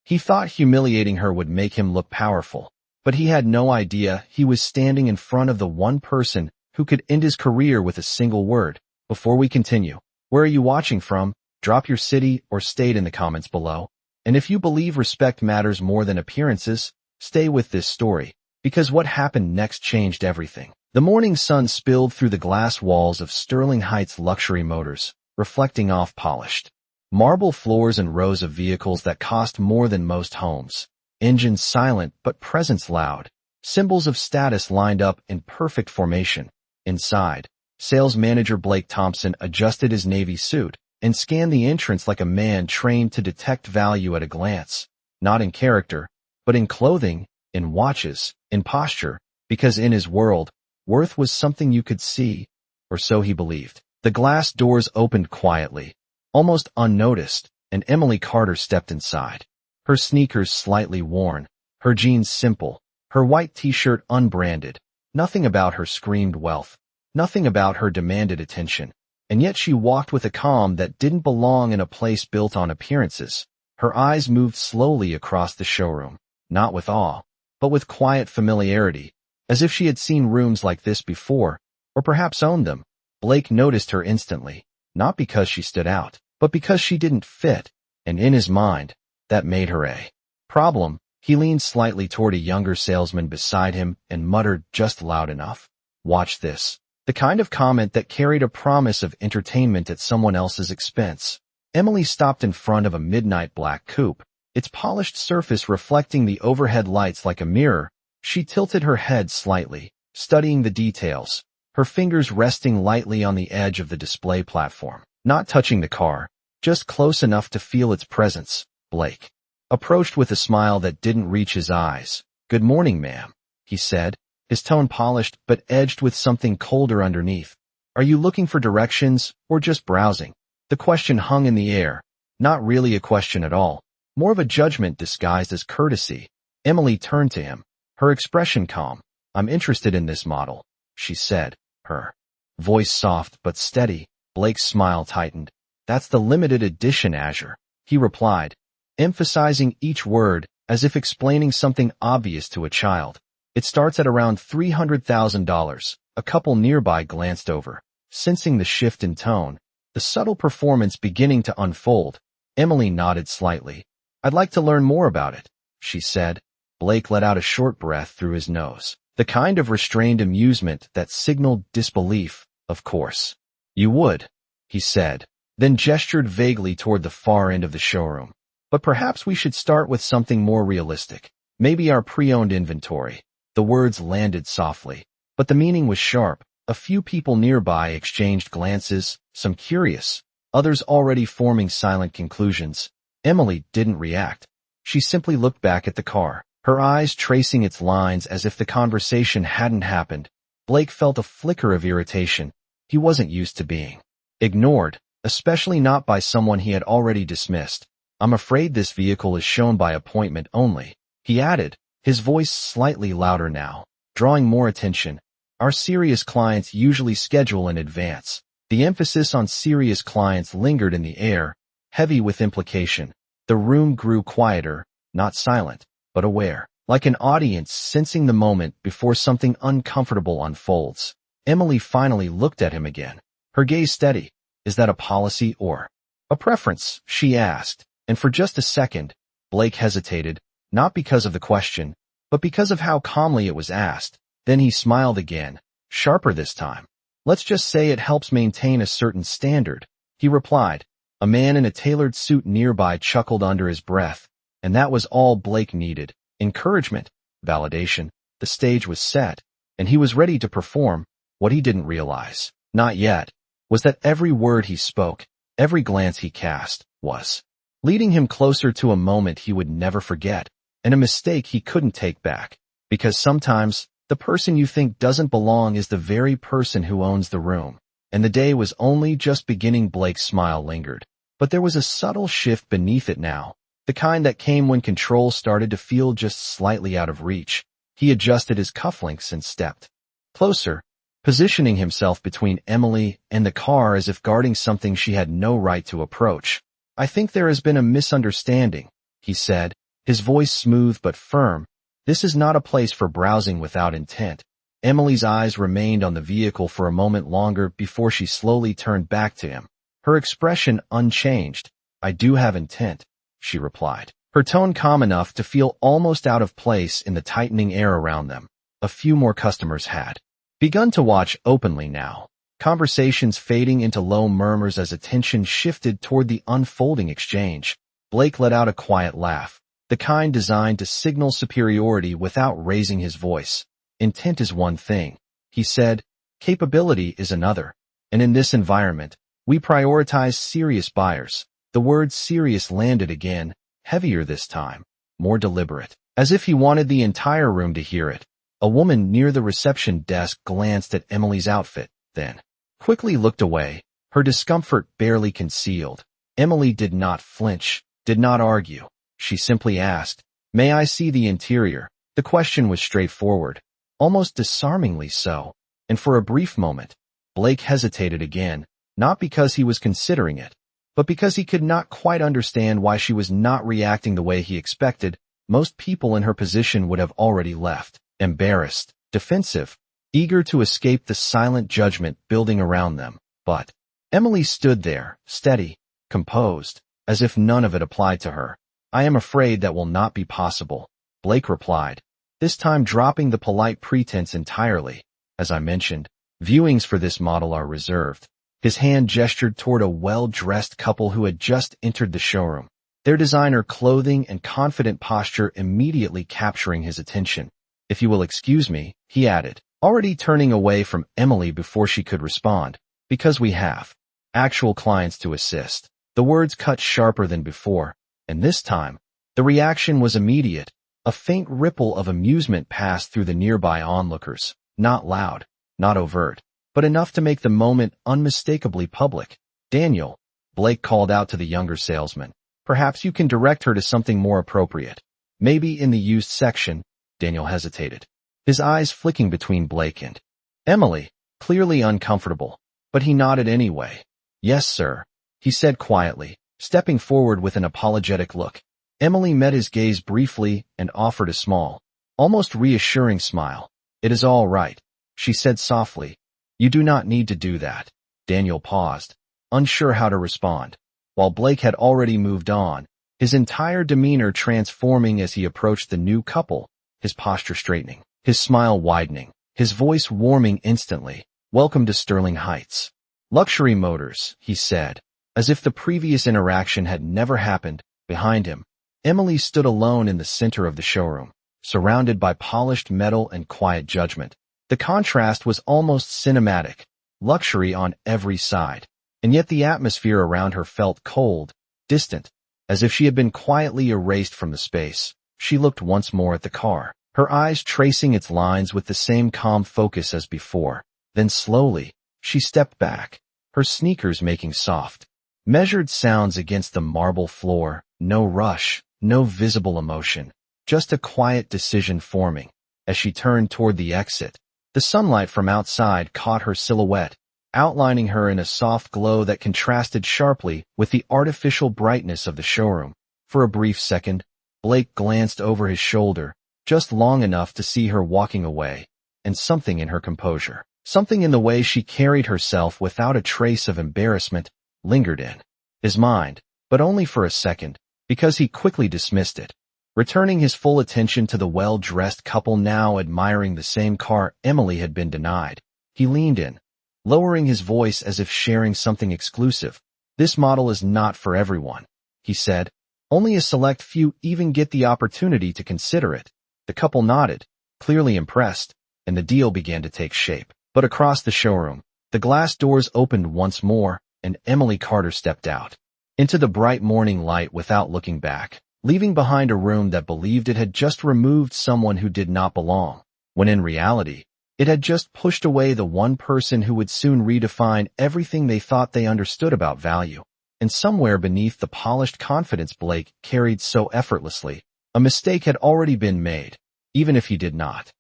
He thought humiliating her would make him look powerful, but he had no idea he was standing in front of the one person who could end his career with a single word. Before we continue, where are you watching from? Drop your city or state in the comments below. And if you believe respect matters more than appearances, stay with this story, because what happened next changed everything. The morning sun spilled through the glass walls of Sterling Heights luxury motors, reflecting off polished marble floors and rows of vehicles that cost more than most homes. Engines silent but presence loud. Symbols of status lined up in perfect formation. Inside, sales manager Blake Thompson adjusted his navy suit and scanned the entrance like a man trained to detect value at a glance. Not in character, but in clothing, in watches, in posture, because in his world, worth was something you could see, or so he believed. The glass doors opened quietly, almost unnoticed, and Emily Carter stepped inside. Her sneakers slightly worn, her jeans simple, her white t-shirt unbranded. Nothing about her screamed wealth. Nothing about her demanded attention. And yet she walked with a calm that didn't belong in a place built on appearances. Her eyes moved slowly across the showroom, not with awe, but with quiet familiarity, as if she had seen rooms like this before, or perhaps owned them. Blake noticed her instantly, not because she stood out, but because she didn't fit, and in his mind, that made her a problem. He leaned slightly toward a younger salesman beside him and muttered just loud enough, "Watch this." The kind of comment that carried a promise of entertainment at someone else's expense. Emily stopped in front of a midnight black coupe, its polished surface reflecting the overhead lights like a mirror. She tilted her head slightly, studying the details, her fingers resting lightly on the edge of the display platform, not touching the car, just close enough to feel its presence. Blake approached with a smile that didn't reach his eyes. "Good morning, ma'am," he said, his tone polished but edged with something colder underneath. "Are you looking for directions or just browsing?" The question hung in the air, not really a question at all, more of a judgment disguised as courtesy. Emily turned to him, her expression calm. "I'm interested in this model," she said, her voice soft but steady. Blake's smile tightened. "That's the limited edition Azure," he replied, emphasizing each word as if explaining something obvious to a child. "It starts at around $300,000. A couple nearby glanced over, sensing the shift in tone, the subtle performance beginning to unfold. Emily nodded slightly. "I'd like to learn more about it," she said. Blake let out a short breath through his nose, the kind of restrained amusement that signaled disbelief. "Of course. You would," he said, then gestured vaguely toward the far end of the showroom. "But perhaps we should start with something more realistic. Maybe our pre-owned inventory." The words landed softly, but the meaning was sharp. A few people nearby exchanged glances, some curious, others already forming silent conclusions. Emily didn't react. She simply looked back at the car, her eyes tracing its lines as if the conversation hadn't happened. Blake felt a flicker of irritation. He wasn't used to being ignored, especially not by someone he had already dismissed. "I'm afraid this vehicle is shown by appointment only," he added, his voice slightly louder now, drawing more attention. "Our serious clients usually schedule in advance." The emphasis on serious clients lingered in the air, heavy with implication. The room grew quieter, not silent, but aware, like an audience sensing the moment before something uncomfortable unfolds. Emily finally looked at him again, her gaze steady. "Is that a policy or a preference?" she asked, and for just a second, Blake hesitated, not because of the question, but because of how calmly it was asked. Then he smiled again, sharper this time. "Let's just say it helps maintain a certain standard," he replied. A man in a tailored suit nearby chuckled under his breath, and that was all Blake needed. Encouragement, validation. The stage was set, and he was ready to perform. What he didn't realize, not yet, was that every word he spoke, every glance he cast, was leading him closer to a moment he would never forget, and a mistake he couldn't take back. Because sometimes, the person you think doesn't belong is the very person who owns the room. And the day was only just beginning. Blake's smile lingered, but there was a subtle shift beneath it now, the kind that came when control started to feel just slightly out of reach. He adjusted his cufflinks and stepped closer, positioning himself between Emily and the car as if guarding something she had no right to approach. "I think there has been a misunderstanding," he said, his voice smooth but firm. "This is not a place for browsing without intent." Emily's eyes remained on the vehicle for a moment longer before she slowly turned back to him, her expression unchanged. "I do have intent," she replied, her tone calm enough to feel almost out of place in the tightening air around them. A few more customers had begun to watch openly now, conversations fading into low murmurs as attention shifted toward the unfolding exchange. Blake let out a quiet laugh, the kind designed to signal superiority without raising his voice. "Intent is one thing," he said, "capability is another. And in this environment, we prioritize serious buyers." The word serious landed again, heavier this time, more deliberate, as if he wanted the entire room to hear it. A woman near the reception desk glanced at Emily's outfit, then quickly looked away, her discomfort barely concealed. Emily did not flinch, did not argue. She simply asked, "May I see the interior?" The question was straightforward, almost disarmingly so, and for a brief moment, Blake hesitated again, not because he was considering it, but because he could not quite understand why she was not reacting the way he expected. Most people in her position would have already left, embarrassed, defensive, eager to escape the silent judgment building around them. But Emily stood there, steady, composed, as if none of it applied to her. "I am afraid that will not be possible," Blake replied, this time dropping the polite pretense entirely. "As I mentioned, viewings for this model are reserved." His hand gestured toward a well-dressed couple who had just entered the showroom, their designer clothing and confident posture immediately capturing his attention. "If you will excuse me," he added, already turning away from Emily before she could respond, "because we have actual clients to assist." The words cut sharper than before, and this time, the reaction was immediate. A faint ripple of amusement passed through the nearby onlookers, not loud, not overt, but enough to make the moment unmistakably public. "Daniel," Blake called out to the younger salesman, "perhaps you can direct her to something more appropriate. Maybe in the used section." Daniel hesitated, his eyes flicking between Blake and Emily, clearly uncomfortable, but he nodded anyway. "Yes, sir," he said quietly, stepping forward with an apologetic look. Emily met his gaze briefly and offered a small, almost reassuring smile. "It is all right," she said softly. "You do not need to do that." Daniel paused, unsure how to respond, while Blake had already moved on, his entire demeanor transforming as he approached the new couple, his posture straightening, his smile widening, his voice warming instantly. "Welcome to Sterling Heights Luxury Motors," he said, as if the previous interaction had never happened. Behind him, Emily stood alone in the center of the showroom, surrounded by polished metal and quiet judgment. The contrast was almost cinematic, luxury on every side, and yet the atmosphere around her felt cold, distant, as if she had been quietly erased from the space. She looked once more at the car, her eyes tracing its lines with the same calm focus as before. Then slowly, she stepped back, her sneakers making soft, measured sounds against the marble floor. No rush, no visible emotion, just a quiet decision forming. As she turned toward the exit, the sunlight from outside caught her silhouette, outlining her in a soft glow that contrasted sharply with the artificial brightness of the showroom. For a brief second, Blake glanced over his shoulder, just long enough to see her walking away, and something in her composure, something in the way she carried herself without a trace of embarrassment, lingered in his mind, but only for a second, because he quickly dismissed it, returning his full attention to the well-dressed couple now admiring the same car Emily had been denied. He leaned in, lowering his voice as if sharing something exclusive. "This model is not for everyone," he said. "Only a select few even get the opportunity to consider it." The couple nodded, clearly impressed, and the deal began to take shape. But across the showroom, the glass doors opened once more, and Emily Carter stepped out into the bright morning light without looking back, leaving behind a room that believed it had just removed someone who did not belong, when in reality, it had just pushed away the one person who would soon redefine everything they thought they understood about value. And somewhere beneath the polished confidence Blake carried so effortlessly, a mistake had already been made, even if he did not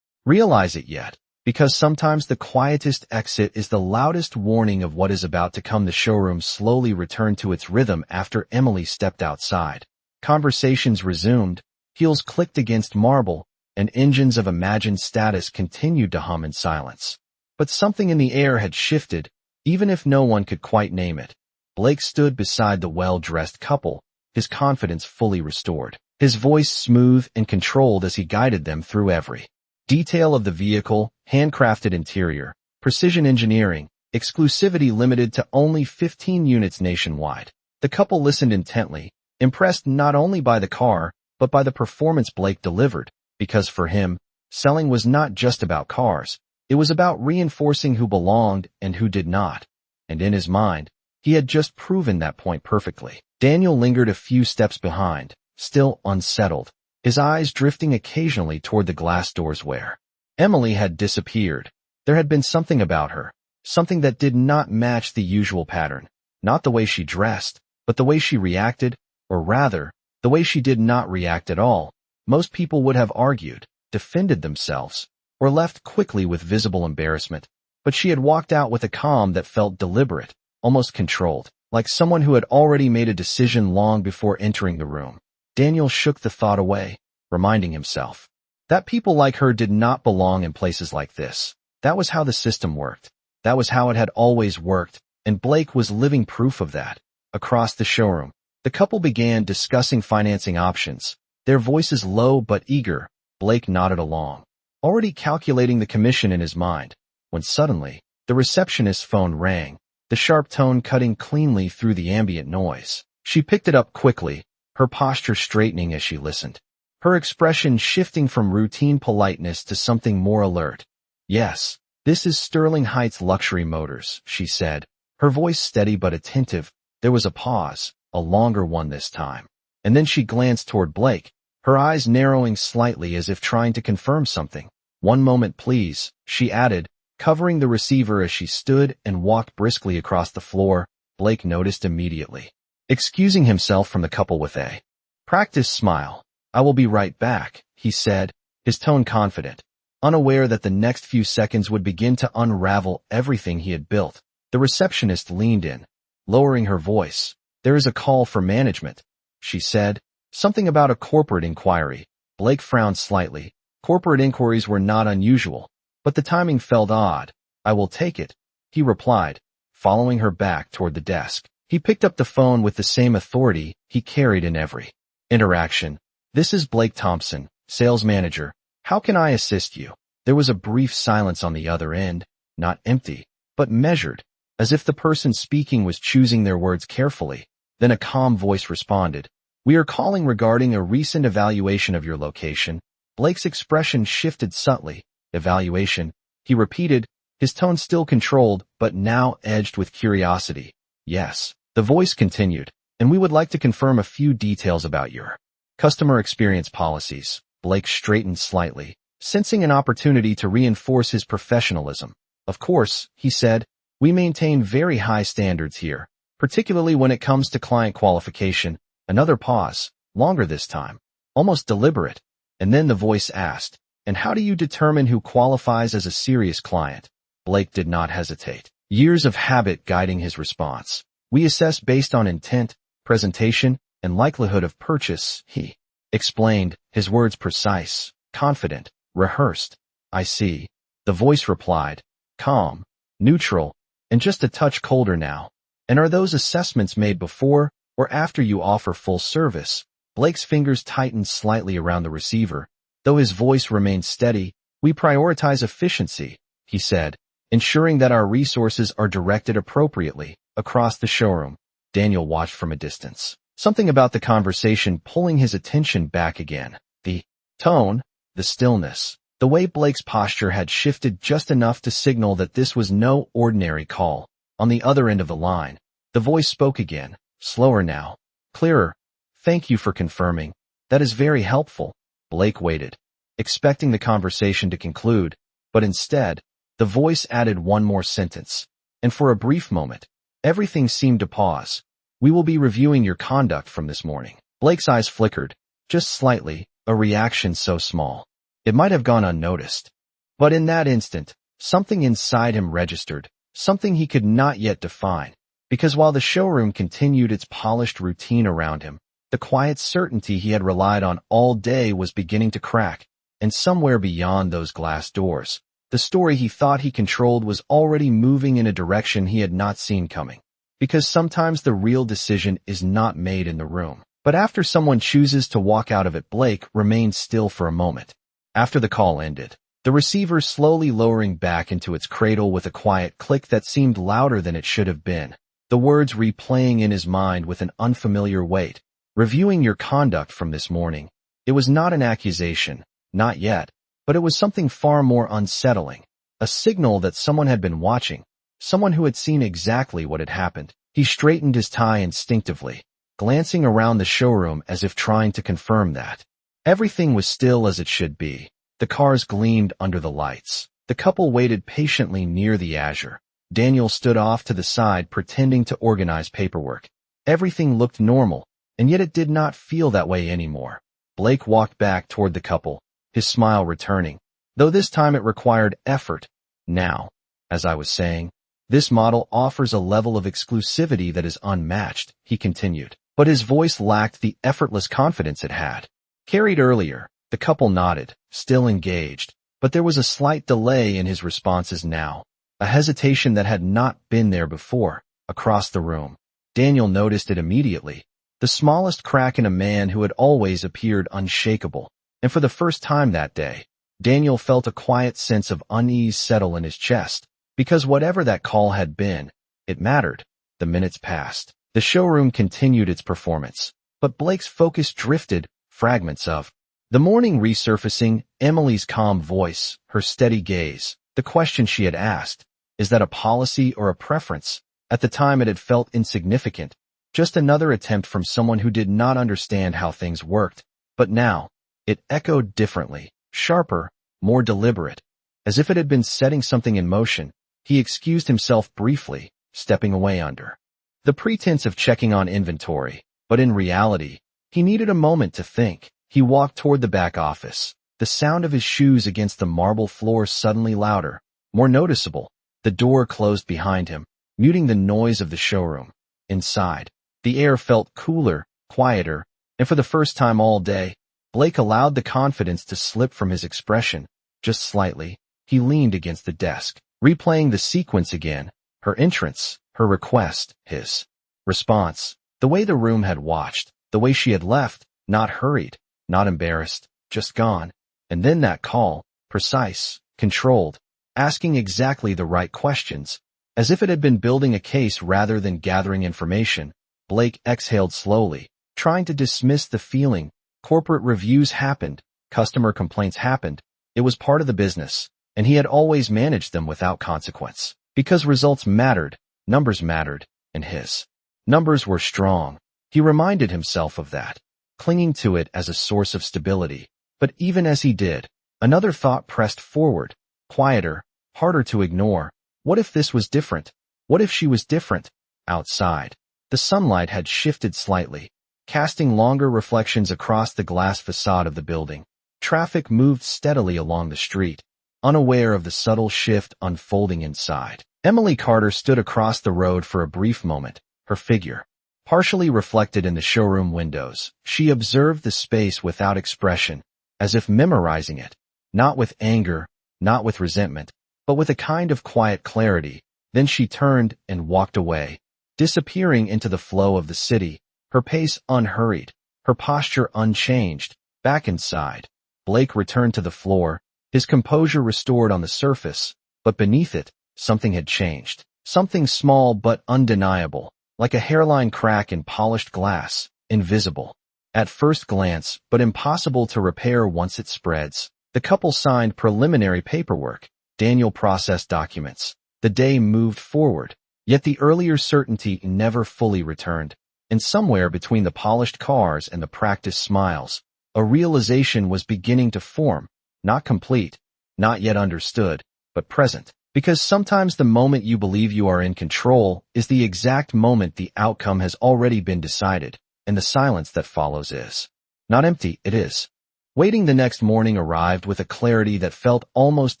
realize it yet, because sometimes the quietest exit is the loudest warning of what is about to come. The showroom slowly returned to its rhythm after Emily stepped outside. Conversations resumed, Heels clicked against marble, and engines of imagined status continued to hum in silence. But something in the air had shifted, even if no one could quite name it. Blake stood beside the well-dressed couple, his confidence fully restored, his voice smooth and controlled as he guided them through every detail of the vehicle, handcrafted interior, precision engineering, exclusivity limited to only 15 units nationwide. The couple listened intently, impressed not only by the car, but by the performance Blake delivered, because for him, selling was not just about cars, it was about reinforcing who belonged and who did not. And in his mind, he had just proven that point perfectly. Daniel lingered a few steps behind, still unsettled, his eyes drifting occasionally toward the glass doors where Emily had disappeared. There had been something about her, something that did not match the usual pattern, not the way she dressed, but the way she reacted, or rather, the way she did not react at all. Most people would have argued, defended themselves, or left quickly with visible embarrassment, but she had walked out with a calm that felt deliberate, almost controlled, like someone who had already made a decision long before entering the room. Daniel shook the thought away, reminding himself that people like her did not belong in places like this. That was how the system worked. That was how it had always worked, and Blake was living proof of that. Across the showroom, the couple began discussing financing options, their voices low but eager. Blake nodded along, already calculating the commission in his mind, when suddenly, the receptionist's phone rang, the sharp tone cutting cleanly through the ambient noise. She picked it up quickly, her posture straightening as she listened, her expression shifting from routine politeness to something more alert. "Yes, this is Sterling Heights Luxury Motors," she said, her voice steady but attentive. There was a pause, a longer one this time, and then she glanced toward Blake, her eyes narrowing slightly as if trying to confirm something. "One moment, please," she added, covering the receiver as she stood and walked briskly across the floor. Blake noticed immediately, excusing himself from the couple with a practiced smile. "I will be right back," he said, his tone confident, unaware that the next few seconds would begin to unravel everything he had built. The receptionist leaned in, lowering her voice. "There is a call for management," she said, something about a corporate inquiry. Blake frowned slightly. Corporate inquiries were not unusual, but the timing felt odd. "I will take it," he replied, following her back toward the desk. He picked up the phone with the same authority he carried in every interaction. "This is Blake Thompson, sales manager. How can I assist you?" There was a brief silence on the other end, not empty, but measured, as if the person speaking was choosing their words carefully. Then a calm voice responded, "We are calling regarding a recent evaluation of your location." Blake's expression shifted subtly. "Evaluation," he repeated, his tone still controlled, but now edged with curiosity. "Yes," the voice continued, "and we would like to confirm a few details about your customer experience policies." Blake straightened slightly, sensing an opportunity to reinforce his professionalism. "Of course," he said, "we maintain very high standards here, particularly when it comes to client qualification." Another pause, longer this time, almost deliberate, and then the voice asked, "And how do you determine who qualifies as a serious client?" Blake did not hesitate, years of habit guiding his response. "We assess based on intent, presentation, and likelihood of purchase," he explained, his words precise, confident, rehearsed. "I see," the voice replied, calm, neutral, and just a touch colder now. "And are those assessments made before or after you offer full service?" Blake's fingers tightened slightly around the receiver, though his voice remained steady. "We prioritize efficiency," he said, ensuring that our resources are directed appropriately. Across the showroom, Daniel watched from a distance, something about the conversation pulling his attention back again. The tone, the stillness, the way Blake's posture had shifted just enough to signal that this was no ordinary call. On the other end of the line, the voice spoke again, slower now, clearer. "Thank you for confirming. That is very helpful." Blake waited, expecting the conversation to conclude, but instead, the voice added one more sentence. "And for a brief moment, everything seemed to pause. We will be reviewing your conduct from this morning." Blake's eyes flickered, just slightly, a reaction so small it might have gone unnoticed. But in that instant, something inside him registered, something he could not yet define, because while the showroom continued its polished routine around him, The quiet certainty he had relied on all day was beginning to crack, and somewhere beyond those glass doors, the story he thought he controlled was already moving in a direction he had not seen coming. Because sometimes the real decision is not made in the room, but after someone chooses to walk out of it. Blake remained still for a moment. After the call ended, the receiver slowly lowering back into its cradle with a quiet click that seemed louder than it should have been, the words replaying in his mind with an unfamiliar weight. Reviewing your conduct from this morning. It was not an accusation, not yet, but it was something far more unsettling. A signal that someone had been watching, someone who had seen exactly what had happened. He straightened his tie instinctively, glancing around the showroom as if trying to confirm that everything was still as it should be. The cars gleamed under the lights. The couple waited patiently near the Azure. Daniel stood off to the side pretending to organize paperwork. Everything looked normal, and yet it did not feel that way anymore. Blake walked back toward the couple, his smile returning, though this time it required effort. Now, as I was saying, this model offers a level of exclusivity that is unmatched, he continued, but his voice lacked the effortless confidence it had. Carried earlier, the couple nodded, still engaged, but there was a slight delay in his responses now, a hesitation that had not been there before. Across the room, Daniel noticed it immediately, the smallest crack in a man who had always appeared unshakable, and for the first time that day, Daniel felt a quiet sense of unease settle in his chest, because whatever that call had been, it mattered. The minutes passed. The showroom continued its performance, but Blake's focus drifted, fragments of the morning resurfacing, Emily's calm voice, her steady gaze, the question she had asked, is that a policy or a preference? At the time it had felt insignificant, just another attempt from someone who did not understand how things worked, but now, it echoed differently, sharper, more deliberate, as if it had been setting something in motion. He excused himself briefly, stepping away under the pretense of checking on inventory, but in reality, he needed a moment to think. He walked toward the back office, the sound of his shoes against the marble floor suddenly louder, more noticeable. The door closed behind him, muting the noise of the showroom. Inside, the air felt cooler, quieter, and for the first time all day, Blake allowed the confidence to slip from his expression. Just slightly, he leaned against the desk, replaying the sequence again, her entrance, her request, his response, the way the room had watched, the way she had left, not hurried, not embarrassed, just gone. And then that call, precise, controlled, asking exactly the right questions, as if it had been building a case rather than gathering information. Blake exhaled slowly, trying to dismiss the feeling. Corporate reviews happened, customer complaints happened. It was part of the business, and he had always managed them without consequence. Because results mattered, numbers mattered, and his numbers were strong. He reminded himself of that, clinging to it as a source of stability. But even as he did, another thought pressed forward, quieter, harder to ignore. What if this was different? What if she was different? Outside, the sunlight had shifted slightly, casting longer reflections across the glass facade of the building. Traffic moved steadily along the street, unaware of the subtle shift unfolding inside. Emily Carter stood across the road for a brief moment, her figure partially reflected in the showroom windows. She observed the space without expression, as if memorizing it, not with anger, not with resentment, but with a kind of quiet clarity. Then she turned and walked away, disappearing into the flow of the city, her pace unhurried, her posture unchanged. Back inside, Blake returned to the floor, his composure restored on the surface, but beneath it, something had changed. Something small but undeniable, like a hairline crack in polished glass, invisible at first glance, but impossible to repair once it spreads. The couple signed preliminary paperwork. Daniel processed documents. The day moved forward, yet the earlier certainty never fully returned. And somewhere between the polished cars and the practiced smiles, a realization was beginning to form, not complete, not yet understood, but present. Because sometimes the moment you believe you are in control is the exact moment the outcome has already been decided, and the silence that follows is not empty, it is. Waiting the next morning arrived with a clarity that felt almost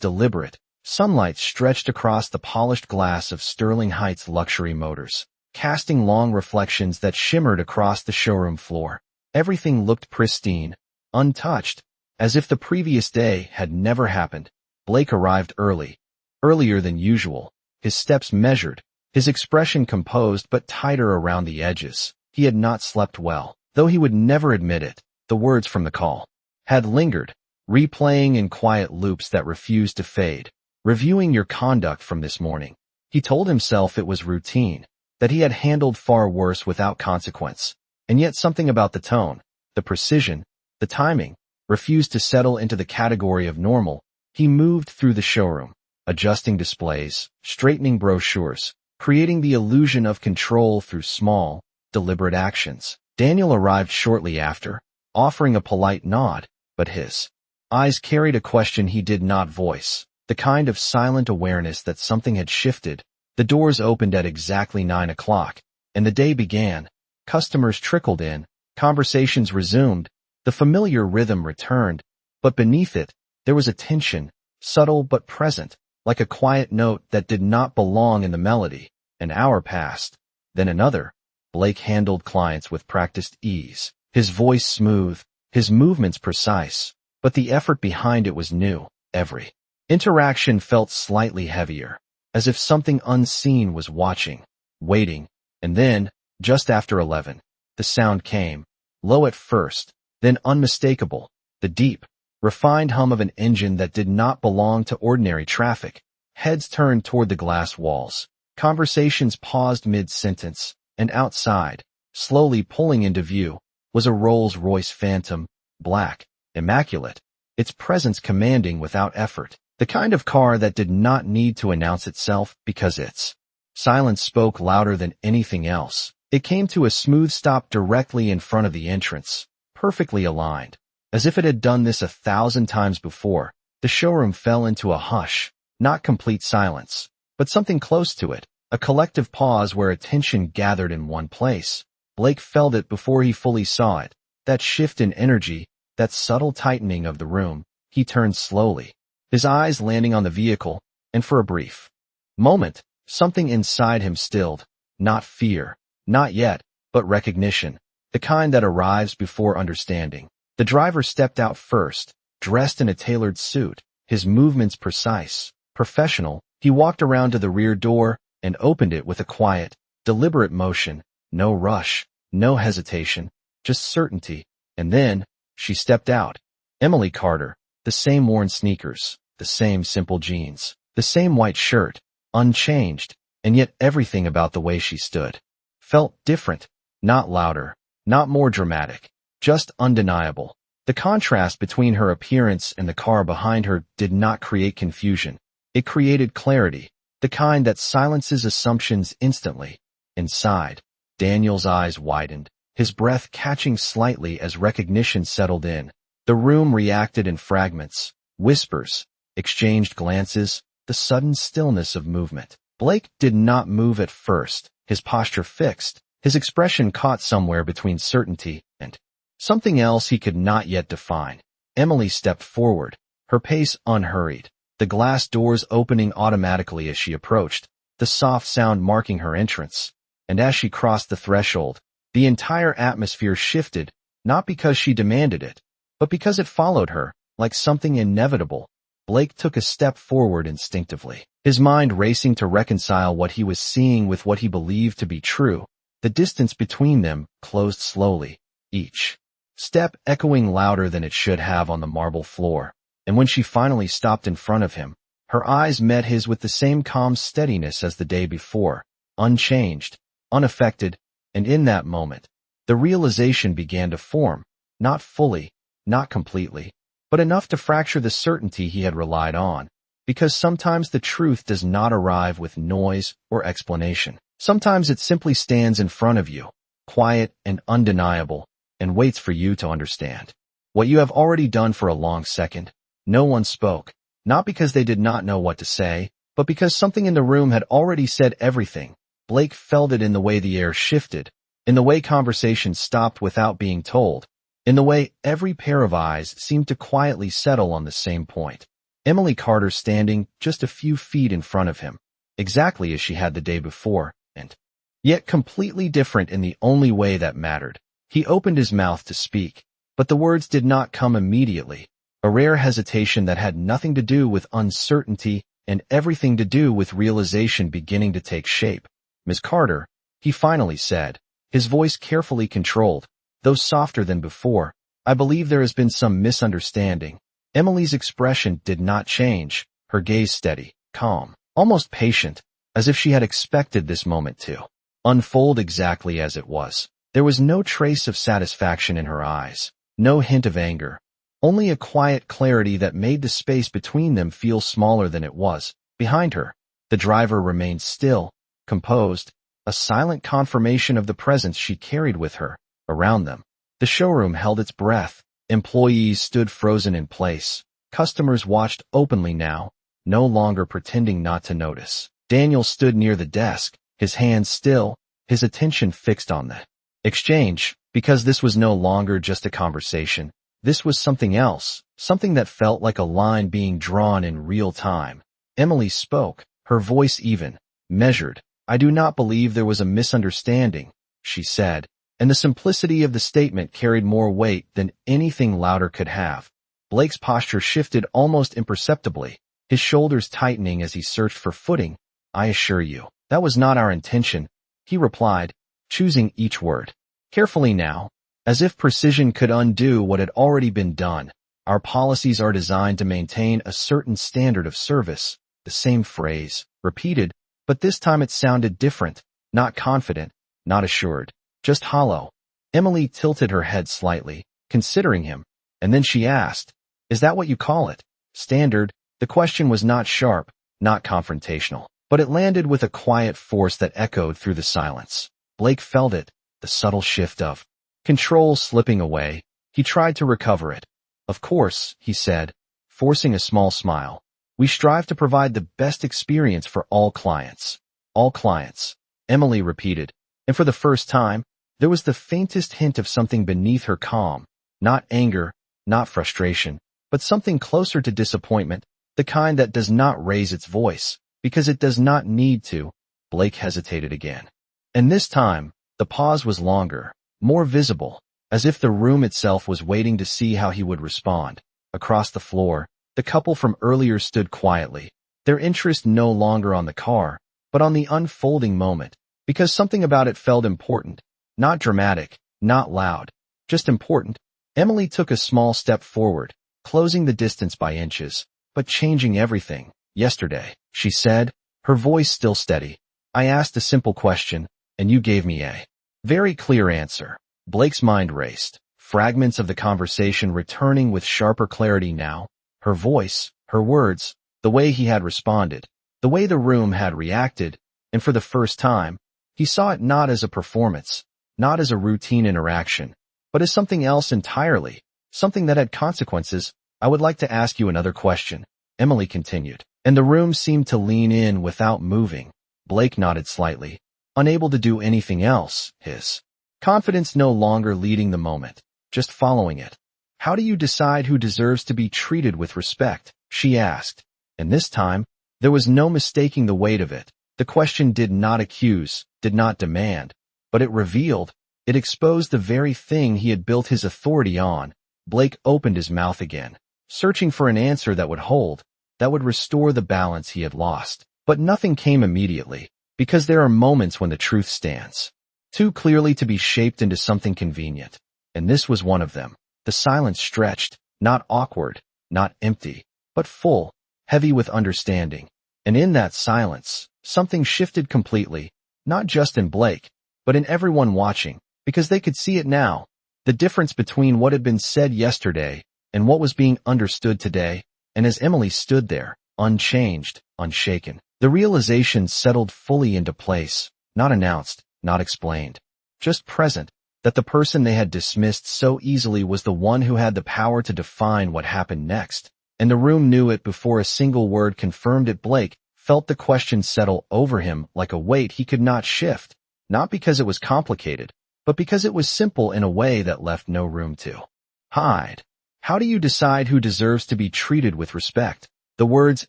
deliberate. Sunlight stretched across the polished glass of Sterling Heights luxury motors, casting long reflections that shimmered across the showroom floor. Everything looked pristine, untouched, as if the previous day had never happened. Blake arrived early, earlier than usual, his steps measured, his expression composed but tighter around the edges. He had not slept well, though he would never admit it. The words from the call had lingered, replaying in quiet loops that refused to fade. Reviewing your conduct from this morning. He told himself it was routine, that he had handled far worse without consequence. And yet something about the tone, the precision, the timing, refused to settle into the category of normal. He moved through the showroom, adjusting displays, straightening brochures, creating the illusion of control through small, deliberate actions. Daniel arrived shortly after, offering a polite nod, but his eyes carried a question he did not voice, the kind of silent awareness that something had shifted. The doors opened at exactly 9 o'clock, and the day began. Customers trickled in, conversations resumed, the familiar rhythm returned, but beneath it, there was a tension, subtle but present, like a quiet note that did not belong in the melody. An hour passed, then another. Blake handled clients with practiced ease, his voice smooth, his movements precise, but the effort behind it was new. Every interaction felt slightly heavier, as if something unseen was watching, waiting, and then, just after 11, the sound came, low at first, then unmistakable, the deep, refined hum of an engine that did not belong to ordinary traffic. Heads turned toward the glass walls. Conversations paused mid-sentence, and outside, slowly pulling into view, was a Rolls-Royce Phantom, black, immaculate, its presence commanding without effort. The kind of car that did not need to announce itself because its silence spoke louder than anything else. It came to a smooth stop directly in front of the entrance, perfectly aligned. As if it had done this 1,000 times before, the showroom fell into a hush, not complete silence, but something close to it, a collective pause where attention gathered in one place. Blake felt it before he fully saw it, that shift in energy, that subtle tightening of the room. He turned slowly, his eyes landing on the vehicle, and for a brief moment, something inside him stilled, not fear, not yet, but recognition, the kind that arrives before understanding. The driver stepped out first, dressed in a tailored suit, his movements precise, professional. He walked around to the rear door and opened it with a quiet, deliberate motion, no rush, no hesitation, just certainty. And then, she stepped out. Emily Carter, the same worn sneakers, the same simple jeans, the same white shirt, unchanged, and yet everything about the way she stood felt different, not louder, not more dramatic, just undeniable. The contrast between her appearance and the car behind her did not create confusion. It created clarity, the kind that silences assumptions instantly. Inside, Daniel's eyes widened, his breath catching slightly as recognition settled in. The room reacted in fragments, whispers, exchanged glances, the sudden stillness of movement. Blake did not move at first, his posture fixed, his expression caught somewhere between certainty and something else he could not yet define. Emily stepped forward, her pace unhurried, the glass doors opening automatically as she approached, the soft sound marking her entrance. And as she crossed the threshold, the entire atmosphere shifted, not because she demanded it, but because it followed her, like something inevitable. Blake took a step forward instinctively, his mind racing to reconcile what he was seeing with what he believed to be true. The distance between them closed slowly, each step echoing louder than it should have on the marble floor. And when she finally stopped in front of him, her eyes met his with the same calm steadiness as the day before, unchanged, unaffected, and in that moment, the realization began to form, not fully, not completely, but enough to fracture the certainty he had relied on, because sometimes the truth does not arrive with noise or explanation. Sometimes it simply stands in front of you, quiet and undeniable, and waits for you to understand what you have already done. For a long second, no one spoke, not because they did not know what to say, but because something in the room had already said everything. Blake felt it in the way the air shifted, in the way conversation stopped without being told, in the way every pair of eyes seemed to quietly settle on the same point. Emily Carter standing just a few feet in front of him, exactly as she had the day before, and yet completely different in the only way that mattered. He opened his mouth to speak, but the words did not come immediately. A rare hesitation that had nothing to do with uncertainty and everything to do with realization beginning to take shape. "Miss Carter," he finally said, his voice carefully controlled, though softer than before, "I believe there has been some misunderstanding." Emily's expression did not change, her gaze steady, calm, almost patient, as if she had expected this moment to unfold exactly as it was. There was no trace of satisfaction in her eyes, no hint of anger, only a quiet clarity that made the space between them feel smaller than it was. Behind her, the driver remained still, composed, a silent confirmation of the presence she carried with her. Around them, the showroom held its breath. Employees stood frozen in place. Customers watched openly now, no longer pretending not to notice. Daniel stood near the desk, his hands still, his attention fixed on the exchange, because this was no longer just a conversation. This was something else, something that felt like a line being drawn in real time. Emily spoke, her voice even, measured. "I do not believe there was a misunderstanding," she said, and the simplicity of the statement carried more weight than anything louder could have. Blake's posture shifted almost imperceptibly, his shoulders tightening as he searched for footing. "I assure you, that was not our intention," he replied, choosing each word carefully now, as if precision could undo what had already been done. "Our policies are designed to maintain a certain standard of service." The same phrase, repeated, but this time it sounded different, not confident, not assured, just hollow. Emily tilted her head slightly, considering him, and then she asked, "Is that what you call it? Standard?" The question was not sharp, not confrontational, but it landed with a quiet force that echoed through the silence. Blake felt it, the subtle shift of control slipping away. He tried to recover it. "Of course," he said, forcing a small smile. "We strive to provide the best experience for all clients." "All clients," Emily repeated, and for the first time, there was the faintest hint of something beneath her calm. Not anger, not frustration, but something closer to disappointment, the kind that does not raise its voice, because it does not need to. Blake hesitated again. And this time, the pause was longer, more visible, as if the room itself was waiting to see how he would respond. Across the floor, the couple from earlier stood quietly, their interest no longer on the car, but on the unfolding moment, because something about it felt important, not dramatic, not loud, just important. Emily took a small step forward, closing the distance by inches, but changing everything. "Yesterday," she said, her voice still steady, "I asked a simple question, and you gave me a very clear answer." Blake's mind raced, fragments of the conversation returning with sharper clarity now. Her voice, her words, the way he had responded, the way the room had reacted, and for the first time, he saw it not as a performance, not as a routine interaction, but as something else entirely, something that had consequences. "I would like to ask you another question," Emily continued, and the room seemed to lean in without moving. Blake nodded slightly, unable to do anything else, his confidence no longer leading the moment, just following it. "How do you decide who deserves to be treated with respect?" she asked, and this time, there was no mistaking the weight of it. The question did not accuse, did not demand, but it revealed, it exposed the very thing he had built his authority on. Blake opened his mouth again, searching for an answer that would hold, that would restore the balance he had lost. But nothing came immediately, because there are moments when the truth stands too clearly to be shaped into something convenient, and this was one of them. The silence stretched, not awkward, not empty, but full, heavy with understanding. And in that silence, something shifted completely, not just in Blake, but in everyone watching, because they could see it now. The difference between what had been said yesterday and what was being understood today. And as Emily stood there, unchanged, unshaken, the realization settled fully into place, not announced, not explained, just present, that the person they had dismissed so easily was the one who had the power to define what happened next. And the room knew it before a single word confirmed it. Blake felt the question settle over him like a weight he could not shift, not because it was complicated, but because it was simple in a way that left no room to hide. "How do you decide who deserves to be treated with respect?" The words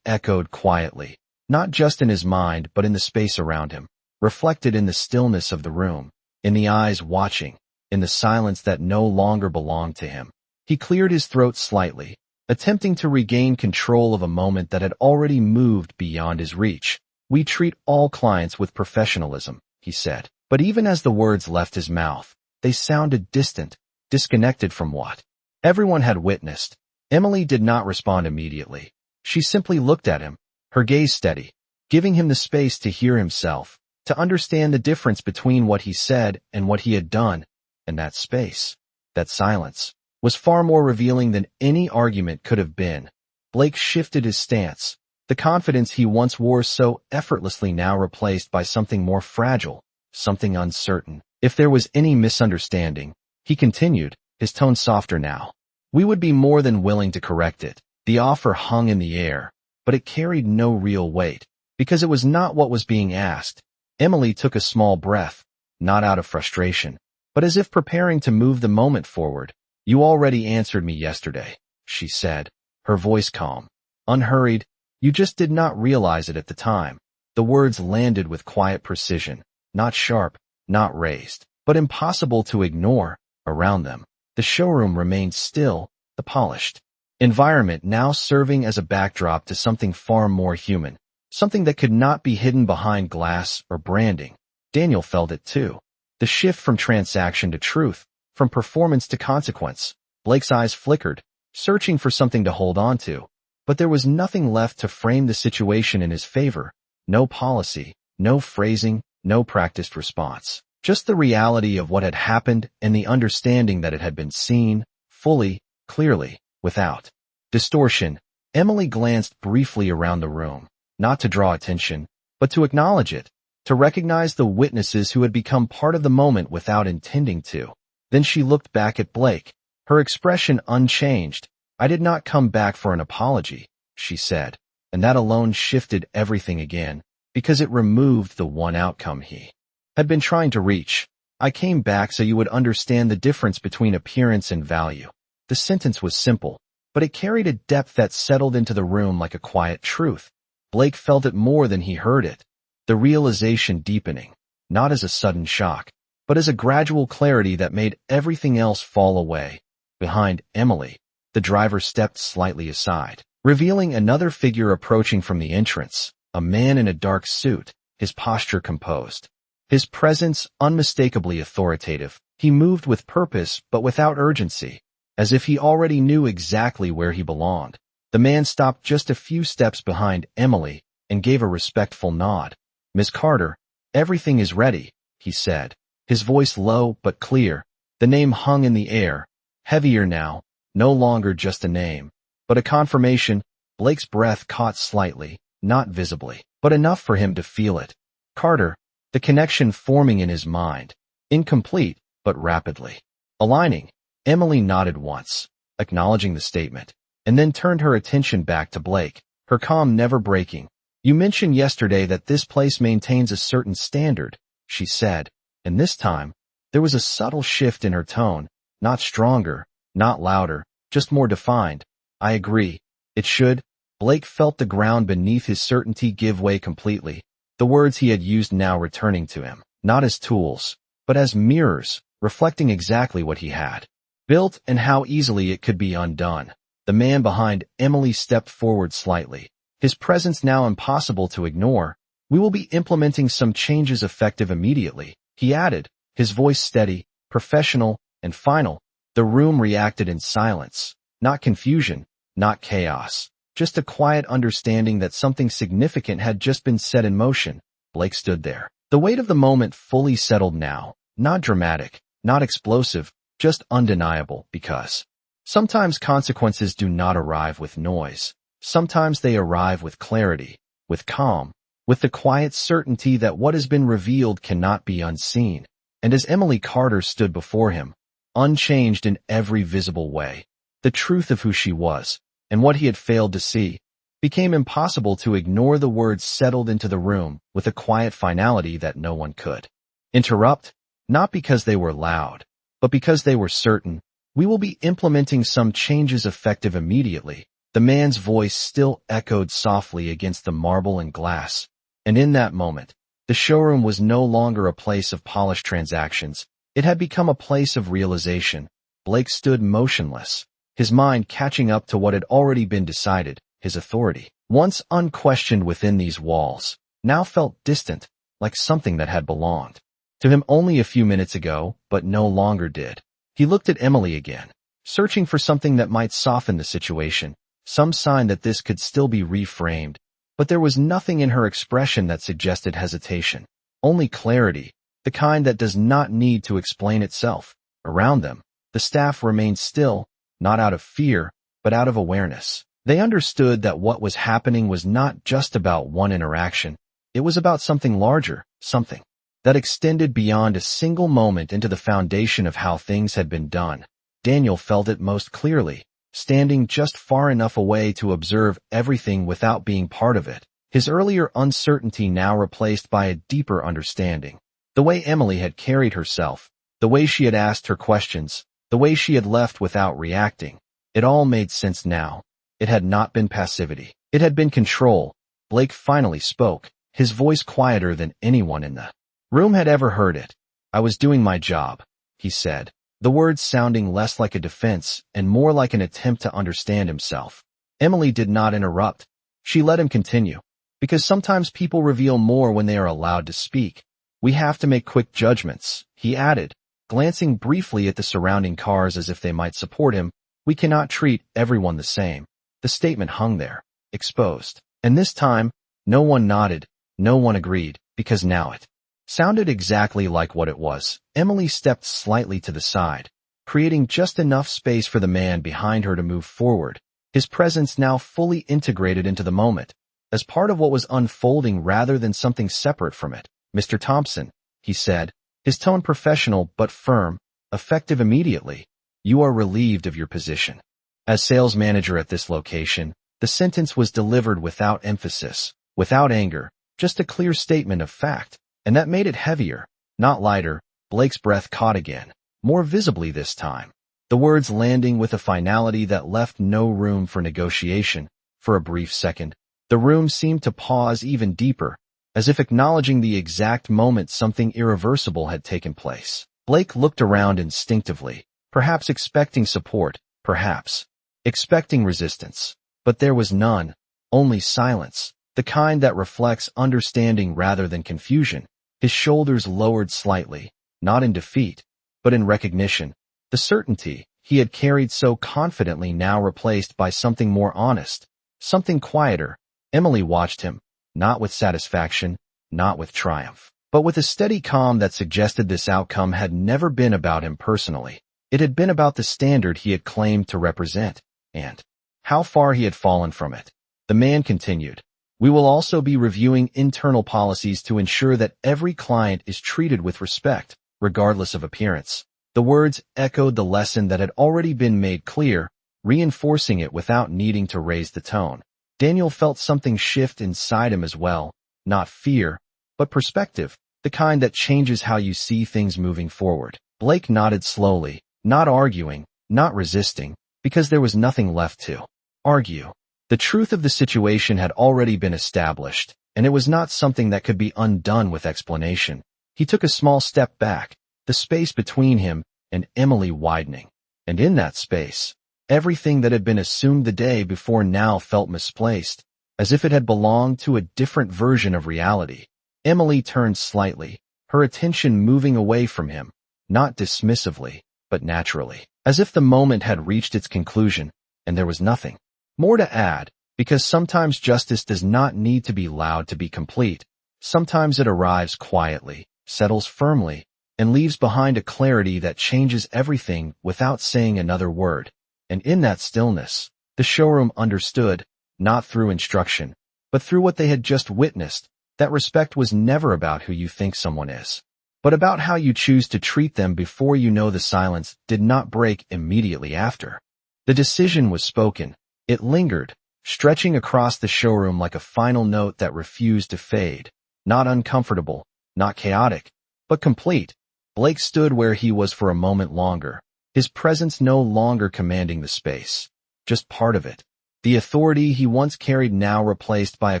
echoed quietly, not just in his mind but in the space around him, reflected in the stillness of the room, in the eyes watching, in the silence that no longer belonged to him. He cleared his throat slightly, attempting to regain control of a moment that had already moved beyond his reach. "We treat all clients with professionalism," he said. But even as the words left his mouth, they sounded distant, disconnected from what everyone had witnessed. Emily did not respond immediately. She simply looked at him, her gaze steady, giving him the space to hear himself, to understand the difference between what he said and what he had done. And that space, that silence, was far more revealing than any argument could have been. Blake shifted his stance, the confidence he once wore so effortlessly now replaced by something more fragile, something uncertain. "If there was any misunderstanding," he continued, his tone softer now, "we would be more than willing to correct it." The offer hung in the air, but it carried no real weight, because it was not what was being asked. Emily took a small breath, not out of frustration, but as if preparing to move the moment forward. "You already answered me yesterday," she said, her voice calm, unhurried. "You just did not realize it at the time." The words landed with quiet precision, not sharp, not raised, but impossible to ignore. Around them, the showroom remained still, the polished environment now serving as a backdrop to something far more human, something that could not be hidden behind glass or branding. Daniel felt it too. The shift from transaction to truth, from performance to consequence. Blake's eyes flickered, searching for something to hold on to, but there was nothing left to frame the situation in his favor. No policy, no phrasing, no practiced response. Just the reality of what had happened and the understanding that it had been seen, fully, clearly, without distortion. Emily glanced briefly around the room, not to draw attention, but to acknowledge it, to recognize the witnesses who had become part of the moment without intending to. Then she looked back at Blake, her expression unchanged. "I did not come back for an apology," she said, and that alone shifted everything again, because it removed the one outcome he had been trying to reach. "I came back so you would understand the difference between appearance and value." The sentence was simple, but it carried a depth that settled into the room like a quiet truth. Blake felt it more than he heard it, the realization deepening, not as a sudden shock, but as a gradual clarity that made everything else fall away. Behind Emily, the driver stepped slightly aside, revealing another figure approaching from the entrance, a man in a dark suit, his posture composed, his presence unmistakably authoritative. He moved with purpose but without urgency, as if he already knew exactly where he belonged. The man stopped just a few steps behind Emily and gave a respectful nod. "Miss Carter, everything is ready," he said, his voice low but clear. The name hung in the air, heavier now, no longer just a name, but a confirmation. Blake's breath caught slightly, not visibly, but enough for him to feel it. Carter, the connection forming in his mind, incomplete, but rapidly aligning. Emily nodded once, acknowledging the statement, and then turned her attention back to Blake, her calm never breaking. "You mentioned yesterday that this place maintains a certain standard," she said, and this time, there was a subtle shift in her tone, not stronger, not louder, just more defined. "I agree. It should." Blake felt the ground beneath his certainty give way completely, the words he had used now returning to him, not as tools, but as mirrors, reflecting exactly what he had built and how easily it could be undone. The man behind Emily stepped forward slightly, his presence now impossible to ignore. "We will be implementing some changes effective immediately," he added, his voice steady, professional, and final. The room reacted in silence, not confusion, not chaos, just a quiet understanding that something significant had just been set in motion. Blake stood there, the weight of the moment fully settled now, not dramatic, not explosive, just undeniable, because sometimes consequences do not arrive with noise. Sometimes they arrive with clarity, with calm, with the quiet certainty that what has been revealed cannot be unseen. And as Emily Carter stood before him, unchanged in every visible way, the truth of who she was, and what he had failed to see, became impossible to ignore. The words settled into the room with a quiet finality that no one could interrupt, not because they were loud, but because they were certain. "We will be implementing some changes effective immediately." The man's voice still echoed softly against the marble and glass, and in that moment, the showroom was no longer a place of polished transactions. It had become a place of realization. Blake stood motionless, his mind catching up to what had already been decided. His authority, once unquestioned within these walls, now felt distant, like something that had belonged to him only a few minutes ago, but no longer did. He looked at Emily again, searching for something that might soften the situation, some sign that this could still be reframed, but there was nothing in her expression that suggested hesitation, only clarity, the kind that does not need to explain itself. Around them, the staff remained still, not out of fear, but out of awareness. They understood that what was happening was not just about one interaction. It was about something larger, something that extended beyond a single moment into the foundation of how things had been done. Daniel felt it most clearly, standing just far enough away to observe everything without being part of it, his earlier uncertainty now replaced by a deeper understanding. The way Emily had carried herself, the way she had asked her questions, the way she had left without reacting, it all made sense now. It had not been passivity. It had been control. Blake finally spoke, his voice quieter than anyone in the room had ever heard it. "I was doing my job," he said, the words sounding less like a defense and more like an attempt to understand himself. Emily did not interrupt. She let him continue. "Because sometimes people reveal more when they are allowed to speak. We have to make quick judgments," he added, glancing briefly at the surrounding cars as if they might support him. "We cannot treat everyone the same." The statement hung there, exposed. And this time, no one nodded, no one agreed, because now it sounded exactly like what it was. Emily stepped slightly to the side, creating just enough space for the man behind her to move forward, his presence now fully integrated into the moment, as part of what was unfolding rather than something separate from it. "Mr. Thompson," he said, his tone professional but firm, effective immediately, "you are relieved of your position as sales manager at this location." The sentence was delivered without emphasis, without anger, just a clear statement of fact, and that made it heavier, not lighter. Blake's breath caught again, more visibly this time, the words landing with a finality that left no room for negotiation. For a brief second, the room seemed to pause even deeper, as if acknowledging the exact moment something irreversible had taken place. Blake looked around instinctively, perhaps expecting support, perhaps expecting resistance. But there was none, only silence, the kind that reflects understanding rather than confusion. His shoulders lowered slightly, not in defeat, but in recognition. The certainty he had carried so confidently now replaced by something more honest, something quieter. Emily watched him, not with satisfaction, not with triumph, but with a steady calm that suggested this outcome had never been about him personally. It had been about the standard he had claimed to represent, and how far he had fallen from it. The man continued, "We will also be reviewing internal policies to ensure that every client is treated with respect, regardless of appearance." The words echoed the lesson that had already been made clear, reinforcing it without needing to raise the tone. Daniel felt something shift inside him as well, not fear, but perspective, the kind that changes how you see things moving forward. Blake nodded slowly, not arguing, not resisting, because there was nothing left to argue. The truth of the situation had already been established, and it was not something that could be undone with explanation. He took a small step back, the space between him and Emily widening. And in that space, everything that had been assumed the day before now felt misplaced, as if it had belonged to a different version of reality. Emily turned slightly, her attention moving away from him, not dismissively, but naturally, as if the moment had reached its conclusion, and there was nothing more to add, because sometimes justice does not need to be loud to be complete. Sometimes it arrives quietly, settles firmly, and leaves behind a clarity that changes everything without saying another word. And in that stillness, the showroom understood, not through instruction, but through what they had just witnessed, that respect was never about who you think someone is, but about how you choose to treat them before you know. The silence did not break immediately after. The decision was spoken. It lingered, stretching across the showroom like a final note that refused to fade. Not uncomfortable, not chaotic, but complete. Blake stood where he was for a moment longer, his presence no longer commanding the space, just part of it. The authority he once carried now replaced by a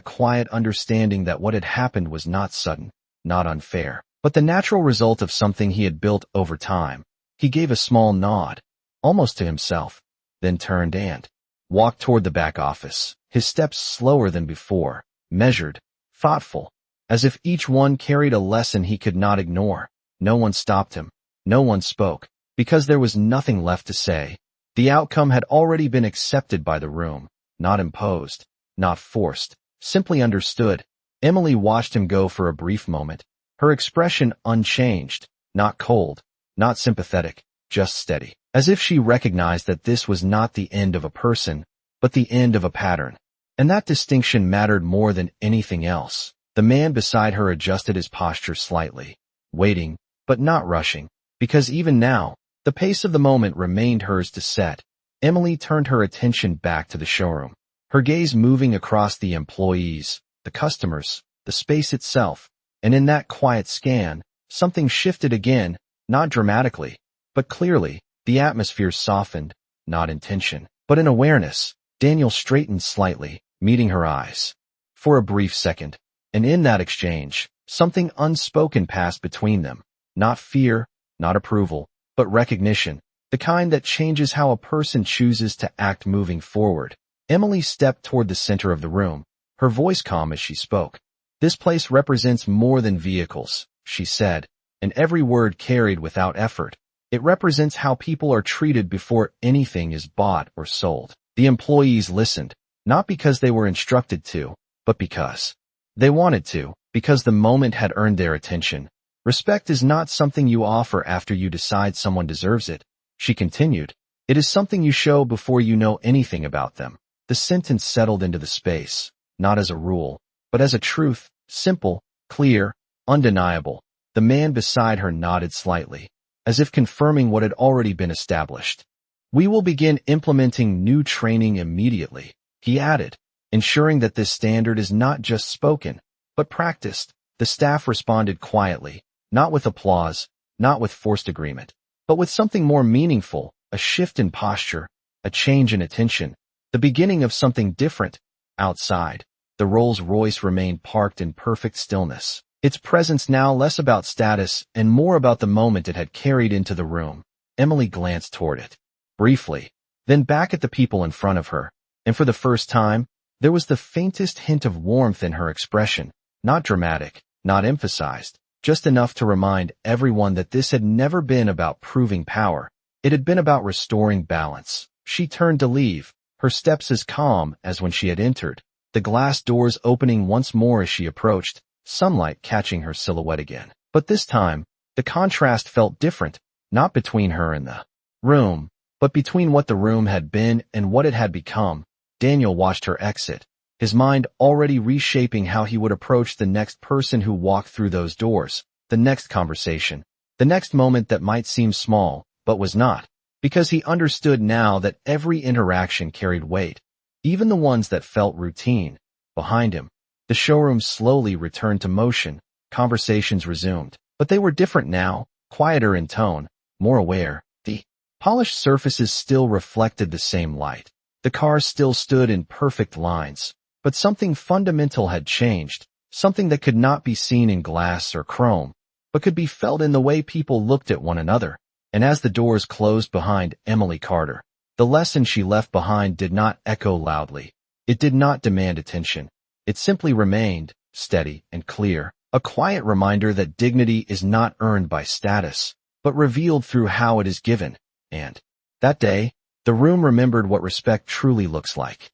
quiet understanding that what had happened was not sudden, not unfair, but the natural result of something he had built over time. He gave a small nod, almost to himself, then turned and walked toward the back office, his steps slower than before, measured, thoughtful, as if each one carried a lesson he could not ignore. No one stopped him. No one spoke, because there was nothing left to say. The outcome had already been accepted by the room, not imposed, not forced, simply understood. Emily watched him go for a brief moment, her expression unchanged, not cold, not sympathetic, just steady, as if she recognized that this was not the end of a person, but the end of a pattern. And that distinction mattered more than anything else. The man beside her adjusted his posture slightly, waiting, but not rushing, because even now, the pace of the moment remained hers to set. Emily turned her attention back to the showroom, her gaze moving across the employees, the customers, the space itself, and in that quiet scan, something shifted again, not dramatically, but clearly. The atmosphere softened, not in tension, but in awareness. Daniel straightened slightly, meeting her eyes. For a brief second, and in that exchange, something unspoken passed between them. Not fear, not approval, but recognition, the kind that changes how a person chooses to act moving forward. Emily stepped toward the center of the room, her voice calm as she spoke. "This place represents more than vehicles," she said, and every word carried without effort. "It represents how people are treated before anything is bought or sold." The employees listened, not because they were instructed to, but because they wanted to, because the moment had earned their attention. "Respect is not something you offer after you decide someone deserves it," she continued. "It is something you show before you know anything about them." The sentence settled into the space, not as a rule, but as a truth, simple, clear, undeniable. The man beside her nodded slightly, as if confirming what had already been established. "We will begin implementing new training immediately," he added, ensuring that this standard is not just spoken, but practiced. The staff responded quietly, not with applause, not with forced agreement, but with something more meaningful, a shift in posture, a change in attention, the beginning of something different. Outside, the Rolls-Royce remained parked in perfect stillness, its presence now less about status and more about the moment it had carried into the room. Emily glanced toward it, briefly, then back at the people in front of her, and for the first time, there was the faintest hint of warmth in her expression, not dramatic, not emphasized, just enough to remind everyone that this had never been about proving power. It had been about restoring balance. She turned to leave, her steps as calm as when she had entered, the glass doors opening once more as she approached, sunlight catching her silhouette again. But this time, the contrast felt different, not between her and the room, but between what the room had been and what it had become. Daniel watched her exit, his mind already reshaping how he would approach the next person who walked through those doors, the next conversation, the next moment that might seem small, but was not, because he understood now that every interaction carried weight, even the ones that felt routine. Behind him, the showroom slowly returned to motion, conversations resumed, but they were different now, quieter in tone, more aware. The polished surfaces still reflected the same light. The cars still stood in perfect lines, but something fundamental had changed, something that could not be seen in glass or chrome, but could be felt in the way people looked at one another. And as the doors closed behind Emily Carter, the lesson she left behind did not echo loudly. It did not demand attention. It simply remained, steady and clear, a quiet reminder that dignity is not earned by status, but revealed through how it is given. And that day, the room remembered what respect truly looks like.